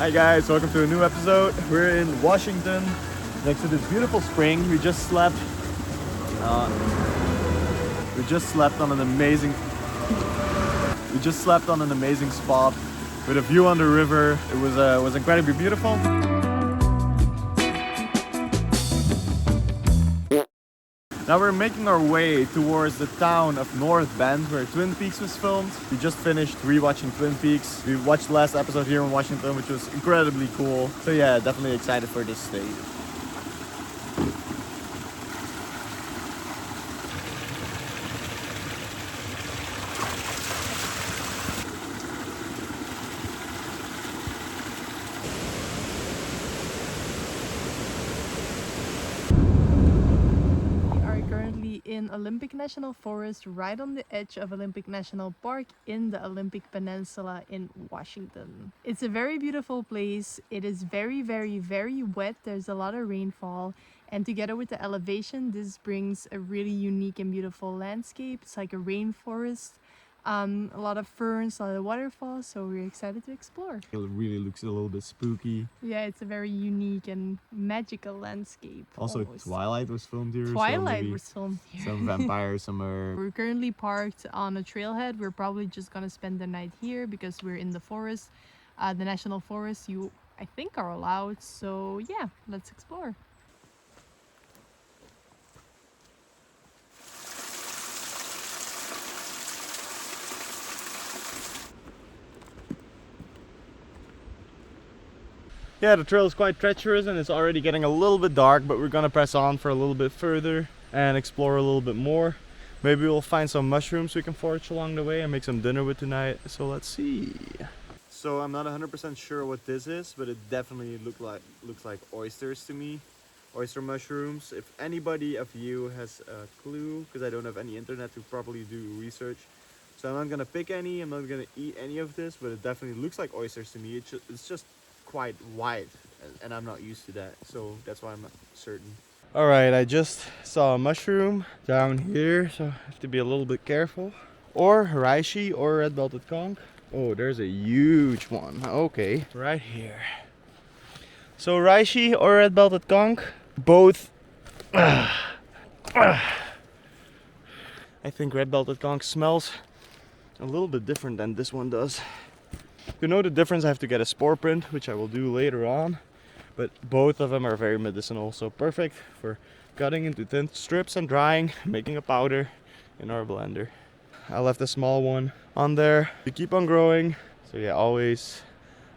Hi guys, welcome to a new episode. We're in Washington, next to this beautiful spring. We just slept. We just slept on an amazing. We just slept on an amazing spot with a view on the river. It was incredibly beautiful. Now we're making our way towards the town of North Bend, where Twin Peaks was filmed. We just finished rewatching Twin Peaks. We watched the last episode here in Washington, which was incredibly cool. So yeah, definitely excited for this stay. In Olympic National Forest, right on the edge of Olympic National Park in the Olympic Peninsula in Washington. It's a very beautiful place. It is very, very, very wet. There's a lot of rainfall, and together with the elevation, this brings a really unique and beautiful landscape. It's like a rainforest. A lot of ferns, a lot of waterfalls, so we're excited to explore. It really looks a little bit spooky. Yeah, it's a very unique and magical landscape. Also, almost. Twilight was filmed here. Twilight so was filmed here. Some vampires, some are... We're currently parked on a trailhead. We're probably just gonna spend the night here because we're in the forest. The national forest, I think, are allowed. So yeah, let's explore. Yeah, the trail is quite treacherous and it's already getting a little bit dark, but we're gonna press on for a little bit further and explore a little bit more. Maybe we'll find some mushrooms we can forage along the way and make some dinner with tonight. So let's see. So I'm not 100% sure what this is, but it definitely looks like oysters to me. Oyster mushrooms. If anybody of you has a clue, because I don't have any internet to properly do research, so I'm not gonna pick any. I'm not gonna eat any of this, but it definitely looks like oysters to me. It's just quite white, and I'm not used to that, so that's why I'm not certain. All right, I just saw a mushroom down here, so I have to be a little bit careful. Or reishi or red-belted conch. Oh, there's a huge one. Okay, right here. So reishi or red-belted conch, both. I think red-belted conch smells a little bit different than this one does. To know the difference, I have to get a spore print, which I will do later on. But both of them are very medicinal, so perfect for cutting into thin strips and drying, making a powder in our blender. I left a small one on there to keep on growing. So yeah, always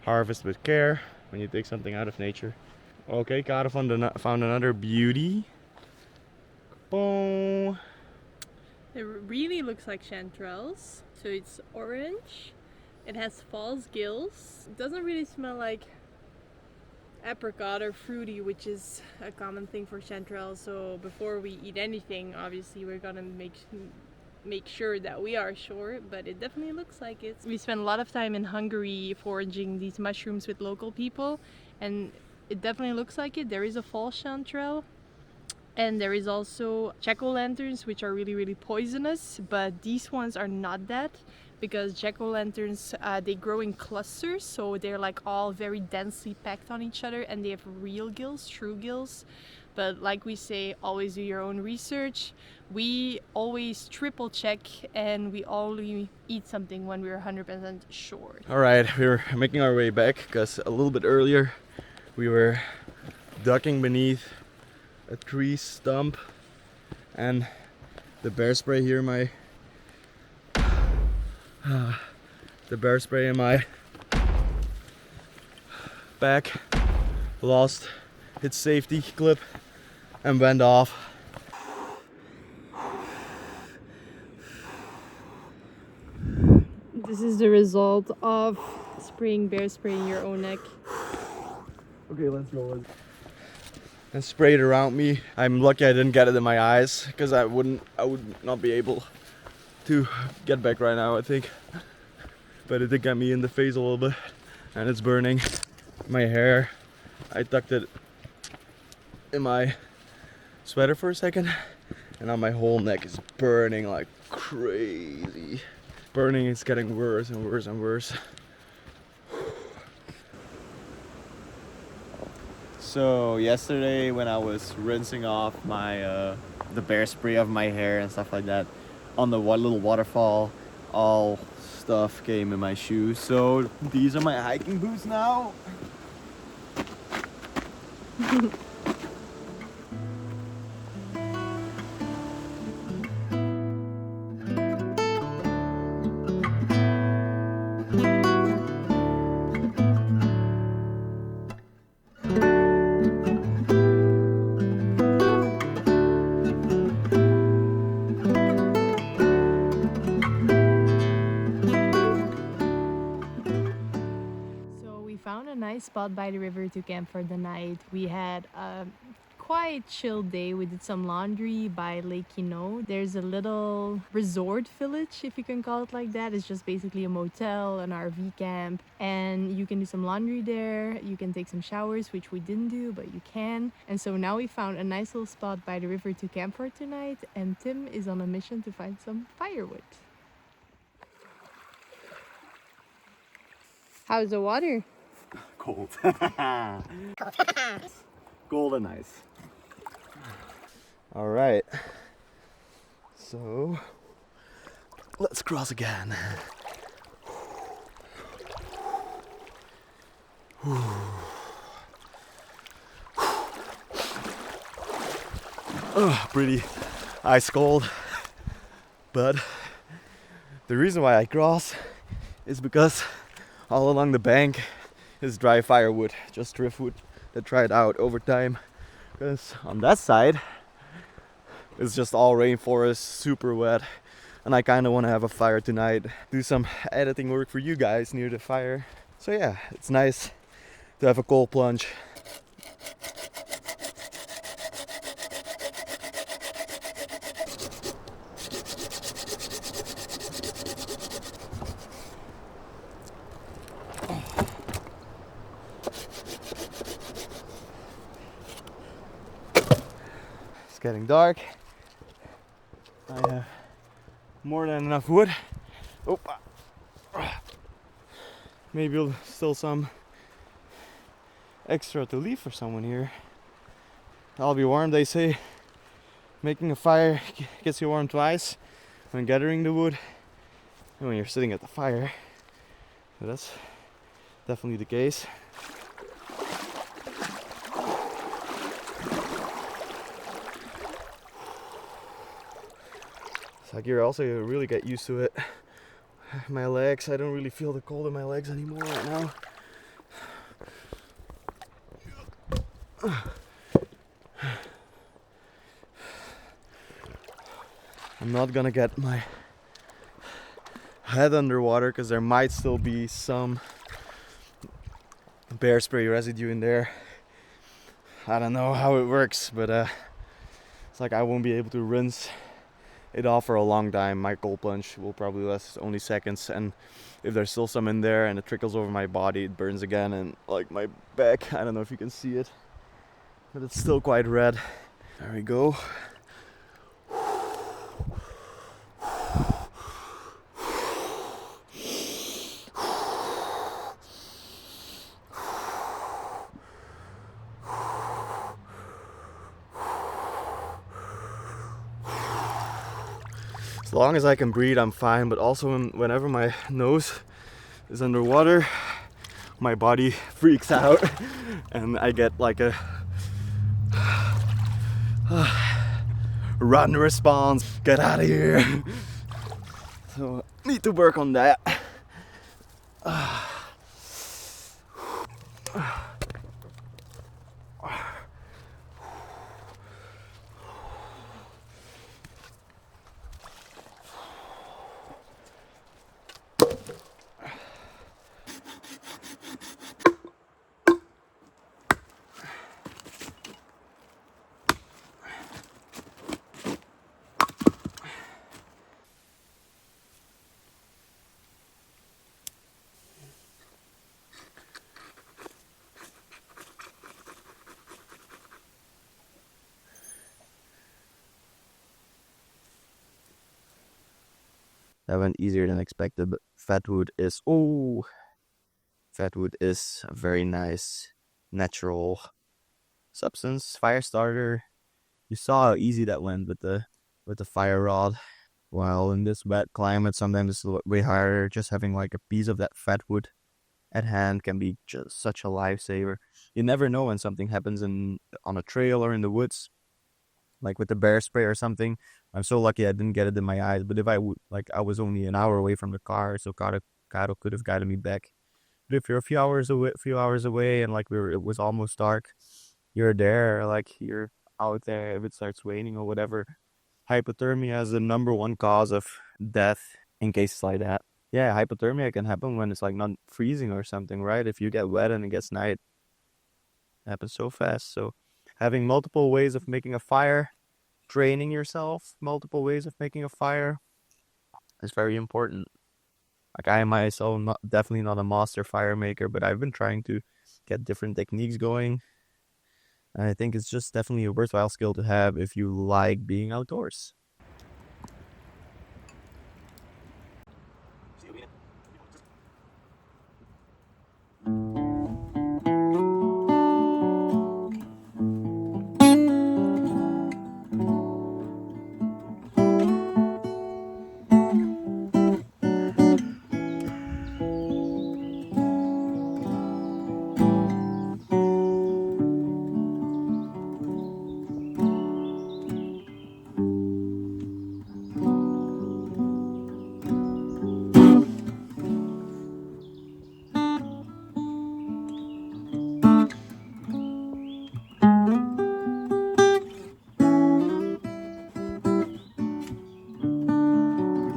harvest with care when you take something out of nature. Okay, Kara found another beauty. Boom. It really looks like chanterelles. So it's orange. It has false gills. It doesn't really smell like apricot or fruity, which is a common thing for chanterelles. So before we eat anything, obviously we're gonna make sure that we are sure, but it definitely looks like it. We spent a lot of time in Hungary foraging these mushrooms with local people, and it definitely looks like it. There is a false chanterelle. And there is also jack-o'-lanterns, which are really, really poisonous, but these ones are not that, because jack-o'-lanterns, they grow in clusters, so they're like all very densely packed on each other, and they have real gills, true gills. But like we say, always do your own research. We always triple check, and we only eat something when we're 100% sure. All right, we're making our way back because a little bit earlier we were ducking beneath a tree stump, and the bear spray here in my back lost its safety clip and went off. This is the result of spraying bear spray in your own neck. Okay, let's go. And spray it around me. I'm lucky I didn't get it in my eyes, because I would not be able to get back right now, I think. But it did get me in the face a little bit, and it's burning my hair. I tucked it in my sweater for a second, and now my whole neck is burning like crazy. Burning is getting worse and worse and worse. So yesterday when I was rinsing off my the bear spray of my hair and stuff like that on the one little waterfall, all stuff came in my shoes. So these are my hiking boots now. So we found a nice spot by the river to camp for the night. We had a quite chill day. We did some laundry by Lake Kino. There's a little resort village, if you can call it like that. It's just basically a motel, an RV camp, and you can do some laundry there. You can take some showers, which we didn't do, but you can. And so now we found a nice little spot by the river to camp for tonight, and Tim is on a mission to find some firewood. How's the water? Cold. Cold and ice. All right. So let's cross again. Oh, pretty ice cold. But the reason why I cross is because all along the bank is dry firewood, just driftwood that dried out over time. Because on that side it's just all rainforest, super wet, and I kind of want to have a fire tonight, do some editing work for you guys near the fire. So yeah, it's nice to have a cold plunge. It's getting dark. I have more than enough wood. Oh, maybe still some extra to leave for someone here. I'll be warm, they say. Making a fire gets you warm twice, when gathering the wood and when you're sitting at the fire. So that's definitely the case. It's like you also really get used to it. My legs, I don't really feel the cold in my legs anymore right now. I'm not gonna get my head underwater because there might still be some bear spray residue in there. I don't know how it works, but it's like I won't be able to rinse it off for a long time. My cold plunge will probably last only seconds, and if there's still some in there and it trickles over my body, it burns again. And like my back, I don't know if you can see it, but it's still quite red. There we go. As long as I can breathe, I'm fine, but also whenever my nose is underwater, my body freaks out and I get like a run response, get out of here. So need to work on that. That went easier than expected, but fatwood is a very nice natural substance, fire starter. You saw how easy that went with the fire rod. While in this wet climate, sometimes it's way harder. Just having like a piece of that fat wood at hand can be just such a lifesaver. You never know when something happens on a trail or in the woods, like with the bear spray or something. I'm so lucky I didn't get it in my eyes. But if I would, like, I was only an hour away from the car, so Caro could have guided me back. But if you're a few hours away, and like it was almost dark, you're there, like you're out there. If it starts raining or whatever, hypothermia is the number one cause of death in cases like that. Yeah, hypothermia can happen when it's like not freezing or something, right? If you get wet and it gets night, it happens so fast. So having multiple ways of making a fire, training yourself, multiple ways of making a fire is very important. Like I myself, definitely not a master fire maker, but I've been trying to get different techniques going. And I think it's just definitely a worthwhile skill to have if you like being outdoors.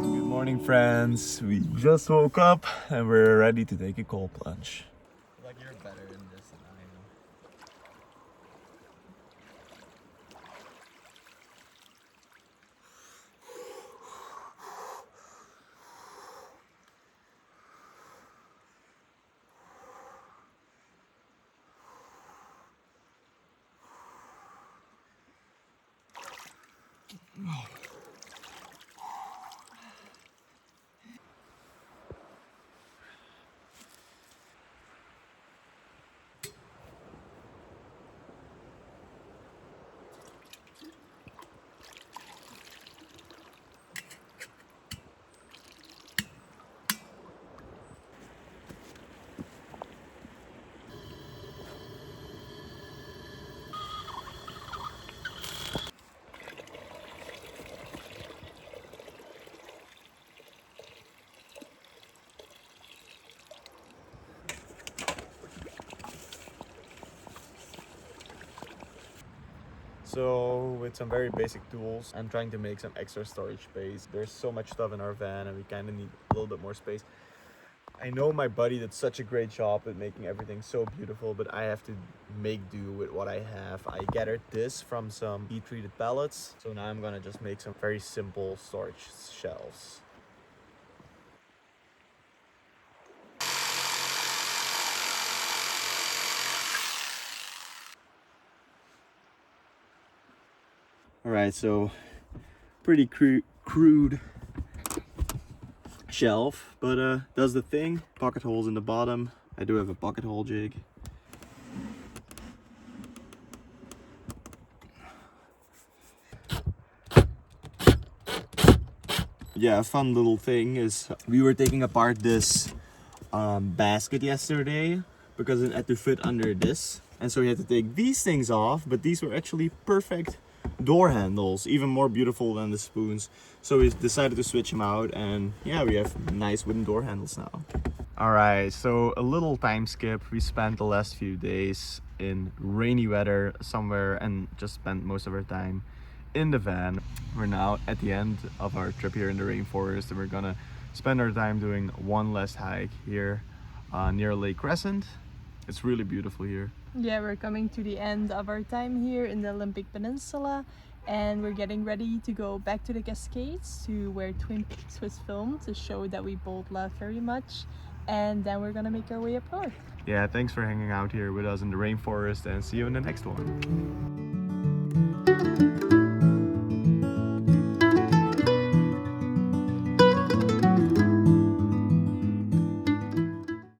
Good morning, friends. We just woke up and we're ready to take a cold plunge. Like you're better in this than I am. So with some very basic tools, I'm trying to make some extra storage space. There's so much stuff in our van and we kind of need a little bit more space. I know my buddy did such a great job at making everything so beautiful, but I have to make do with what I have. I gathered this from some heat treated pallets. So now I'm gonna just make some very simple storage shelves. All right, so pretty crude shelf, but does the thing. Pocket holes in the bottom. I do have a pocket hole jig. Yeah, a fun little thing is we were taking apart this basket yesterday because it had to fit under this, and so we had to take these things off, but these were actually perfect door handles, even more beautiful than the spoons. So we decided to switch them out, and yeah, we have nice wooden door handles now. All right, so a little time skip. We spent the last few days in rainy weather somewhere and just spent most of our time in the van. We're now at the end of our trip here in the rainforest, and we're gonna spend our time doing one last hike here near Lake Crescent. It's really beautiful here. Yeah, we're coming to the end of our time here in the Olympic Peninsula, and we're getting ready to go back to the Cascades to where Twin Peaks was filmed, to show that we both love very much. And then we're gonna make our way up north. Yeah, thanks for hanging out here with us in the rainforest, and see you in the next one.